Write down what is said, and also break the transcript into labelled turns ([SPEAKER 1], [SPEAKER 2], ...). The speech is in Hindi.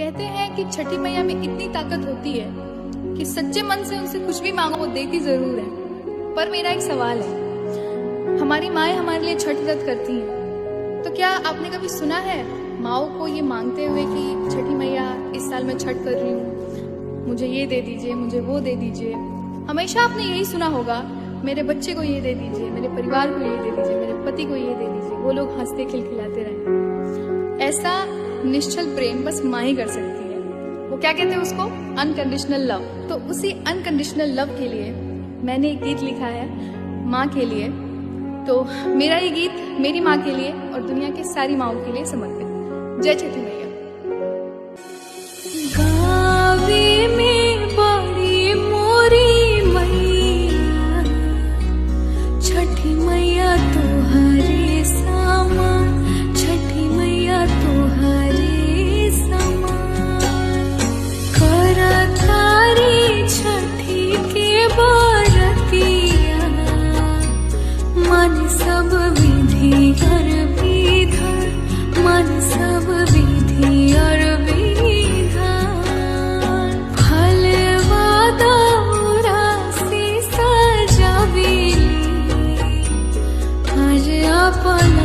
[SPEAKER 1] कहते हैं कि छठी मैया में इतनी ताकत होती है कि सच्चे मन से उनसे कुछ भी मांगो वो देती जरूर है। पर मेरा एक सवाल है, हमारी माएँ हमारे लिए छठ व्रत करती हैं, तो क्या आपने कभी सुना है माओ को ये मांगते हुए कि छठी मैया इस साल मैं छठ कर रही हूँ, मुझे ये दे दीजिए, मुझे वो दे दीजिए। हमेशा आपने यही सुना होगा, मेरे बच्चे को ये दे दीजिए, मेरे परिवार को ये दे दीजिए, मेरे पति को ये दे दीजिए। वो लोग हंसते खिलखिलाते रहे। ऐसा निश्चल प्रेम बस माँ ही कर सकती है। वो क्या कहते हैं उसको, अनकंडीशनल लव। तो उसी अनकंडीशनल लव के लिए मैंने एक गीत लिखा है माँ के लिए। तो मेरा ये गीत मेरी माँ के लिए और दुनिया के सारी माँओं के लिए समर्पित। जय छठी मैया।
[SPEAKER 2] गावे में बड़ी मोरी मैया, छठी मैया तोहरे सामा, छठी मैया तोहरे सामा। करतारी छठी के बरतिया, मन सब विधि और विधान, मन सब विधि और अपन